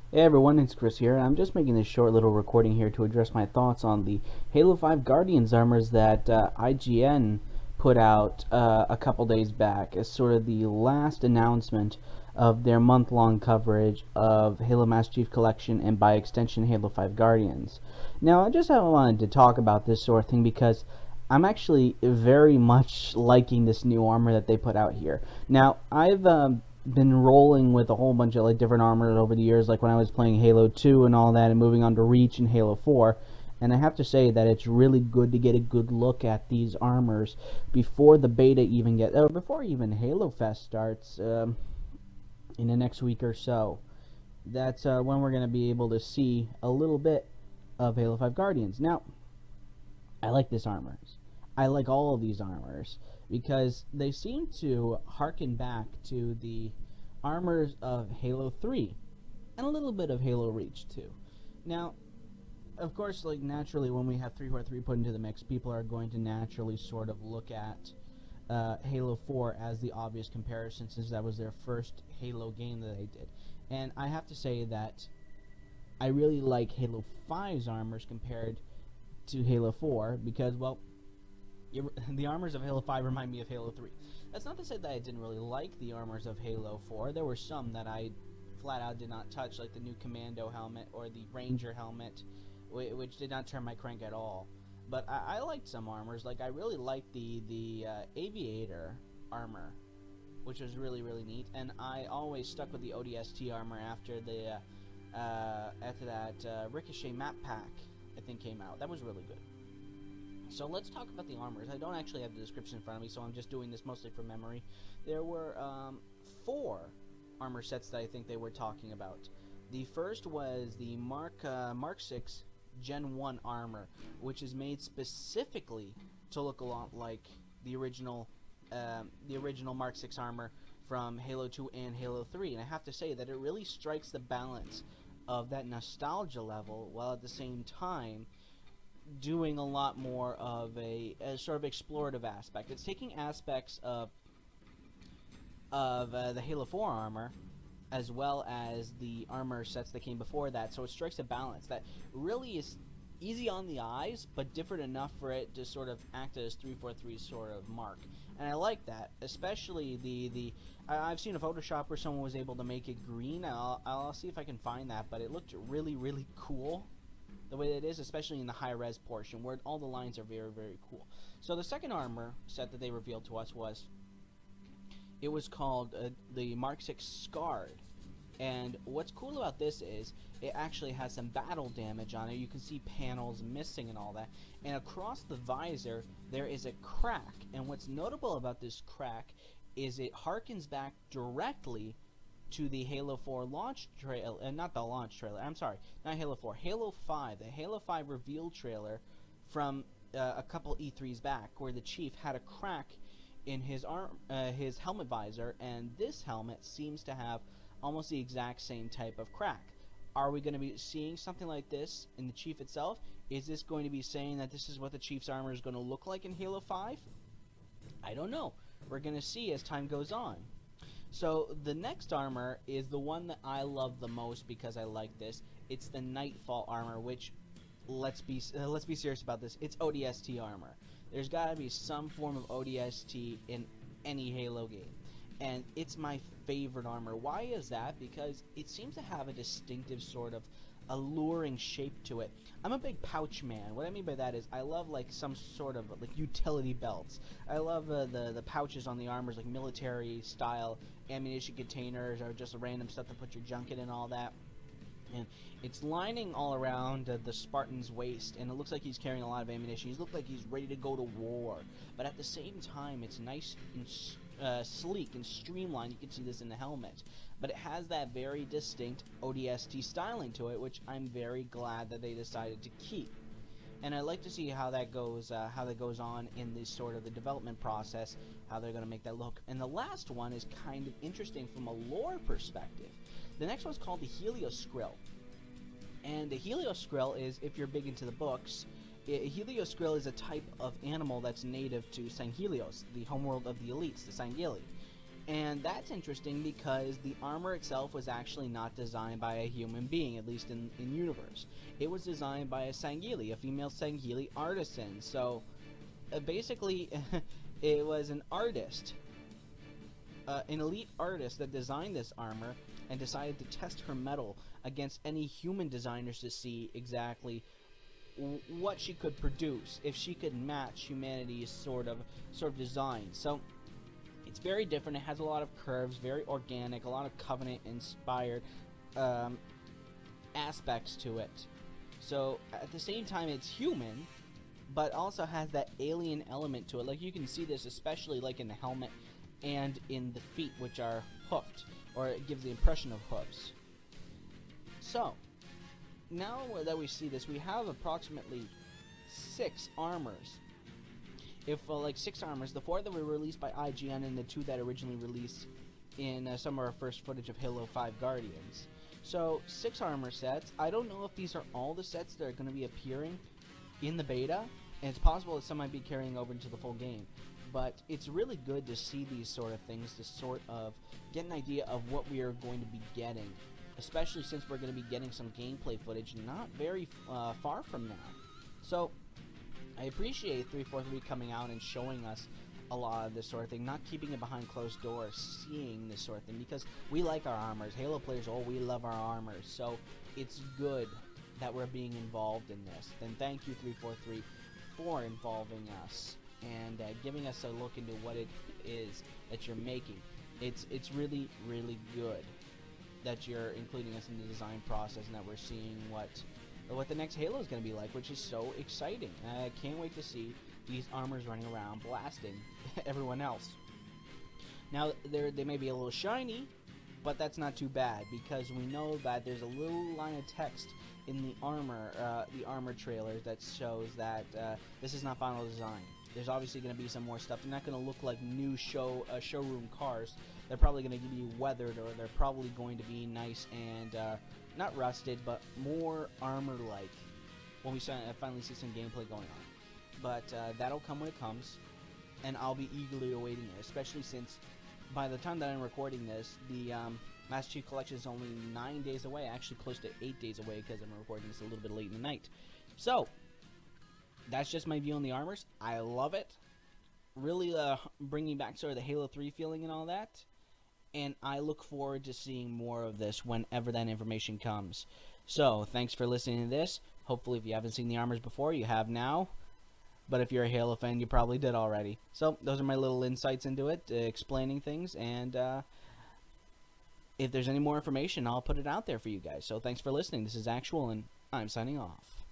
Hey everyone, it's Chris here. I'm just making this short little recording here to address my thoughts on the Halo 5 Guardians armors that IGN put out a couple days back as sort of the last announcement of their month-long coverage of Halo Master Chief Collection and by extension Halo 5 Guardians. Now, I just wanted to talk about this sort of thing because I'm actually very much liking this new armor that they put out here. Now, I've been rolling with a whole bunch of like different armors over the years, like when I was playing Halo 2 and all that, and moving on to Reach and Halo 4. And I have to say that it's really good to get a good look at these armors before the beta even before even Halo Fest starts in the next week or so. That's when we're going to be able to see a little bit of Halo 5 Guardians. Now, I like this armors. I like all of these armors because they seem to harken back to the armors of Halo 3 and a little bit of Halo Reach too. Now, of course, like naturally, when we have 343 put into the mix, people are going to naturally sort of look at Halo 4 as the obvious comparison, since that was their first Halo game that they did. And I have to say that I really like Halo 5's armors compared to Halo 4 because, well, the armors of Halo 5 remind me of Halo 3. That's not to say that I didn't really like the armors of Halo 4. There were some that I flat out did not touch, like the new Commando helmet or the Ranger helmet, which did not turn my crank at all. But I liked some armors. Like, I really liked the Aviator armor, which was really, really neat. And I always stuck with the ODST armor after that Ricochet map pack, I think, came out. That was really good. So let's talk about the armors. I don't actually have the description in front of me, so I'm just doing this mostly from memory. There were 4 armor sets that I think they were talking about. The first was the Mark 6 Gen 1 armor, which is made specifically to look a lot like the original Mark 6 armor from Halo 2 and Halo 3. And I have to say that it really strikes the balance of that nostalgia level, while at the same time doing a lot more of a sort of explorative aspect. It's taking aspects of the Halo 4 armor as well as the armor sets that came before that, so it strikes a balance that really is easy on the eyes, but different enough for it to sort of act as 343 sort of mark. And I like that, especially I've seen a Photoshop where someone was able to make it green. I'll see if I can find that, but it looked really, really cool the way that it is, especially in the high-res portion, where all the lines are very, very cool. So the second armor set that they revealed to us was called the Mark 6 Scarred. And what's cool about this is it actually has some battle damage on it. You can see panels missing and all that. And across the visor, there is a crack. And what's notable about this crack is it harkens back directly to the Halo 4 launch trailer, not the launch trailer, I'm sorry, not Halo 4, Halo 5, the Halo 5 reveal trailer from a couple E3s back, where the Chief had a crack in his helmet visor, and this helmet seems to have almost the exact same type of crack. Are we going to be seeing something like this in the Chief itself? Is this going to be saying that this is what the Chief's armor is going to look like in Halo 5? I don't know. We're going to see as time goes on. So the next armor is the one that I love the most because I like this. It's the Nightfall armor, which let's be serious about this. It's ODST armor. There's got to be some form of ODST in any Halo game, and it's my favorite armor. Why is that? Because it seems to have a distinctive sort of alluring shape to it. I'm a big pouch man. What I mean by that is I love like some sort of like utility belts. I love the pouches on the armors, like military style ammunition containers or just random stuff to put your junk in and all that. And it's lining all around the Spartan's waist, and it looks like he's carrying a lot of ammunition. He looks like he's ready to go to war, but at the same time it's nice and sleek and streamlined. You can see this in the helmet, but it has that very distinct ODST styling to it, which I'm very glad that they decided to keep. And I'd like to see how that goes on in this sort of the development process, how they're going to make that look. And the last one is kind of interesting from a lore perspective. The next one's called the Helios Skrill. And the Helios Skrill is, if you're big into the books, Helios Skrill is a type of animal that's native to Sanghelios, the homeworld of the elites, the Sangheili. And that's interesting because the armor itself was actually not designed by a human being, at least in universe. It was designed by a Sangheili, a female Sangheili artisan. So basically, it was an artist, an elite artist that designed this armor and decided to test her metal against any human designers to see exactly what she could produce, if she could match humanity's sort of design. So it's very different. It has a lot of curves, very organic, a lot of Covenant-inspired aspects to it. So at the same time, it's human, but also has that alien element to it. Like you can see this especially like in the helmet and in the feet, which are hoofed, or it gives the impression of hoofs. So now that we see this, we have approximately 6 armors. If like 6 armors, the 4 that were released by IGN and the 2 that originally released in some of our first footage of Halo 5 Guardians. So 6 armor sets. I don't know if these are all the sets that are going to be appearing in the beta, and it's possible that some might be carrying over into the full game. But it's really good to see these sort of things to sort of get an idea of what we are going to be getting, especially since we're going to be getting some gameplay footage not very far from now. So I appreciate 343 coming out and showing us a lot of this sort of thing, not keeping it behind closed doors, seeing this sort of thing, because we like our armors. Halo players, we love our armors, so it's good that we're being involved in this. Then thank you, 343, for involving us and giving us a look into what it is that you're making. It's really, really good that you're including us in the design process and that we're seeing what the next Halo is going to be like, which is so exciting. I can't wait to see these armors running around blasting everyone else. Now, they may be a little shiny, but that's not too bad, because we know that there's a little line of text in the armor trailer that shows that this is not final design. There's obviously going to be some more stuff. They're not going to look like new showroom cars. They're probably going to be weathered, or they're probably going to be nice and not rusted, but more armor-like when we finally see some gameplay going on. But that'll come when it comes, and I'll be eagerly awaiting it, especially since by the time that I'm recording this, the Master Chief Collection is only 9 days away, actually close to 8 days away, because I'm recording this a little bit late in the night. So that's just my view on the armors. I love it. Really bringing back sort of the Halo 3 feeling and all that. And I look forward to seeing more of this whenever that information comes. So, thanks for listening to this. Hopefully, if you haven't seen the armors before, you have now. But if you're a Halo fan, you probably did already. So, those are my little insights into it, explaining things. And if there's any more information, I'll put it out there for you guys. So, thanks for listening. This is Actual, and I'm signing off.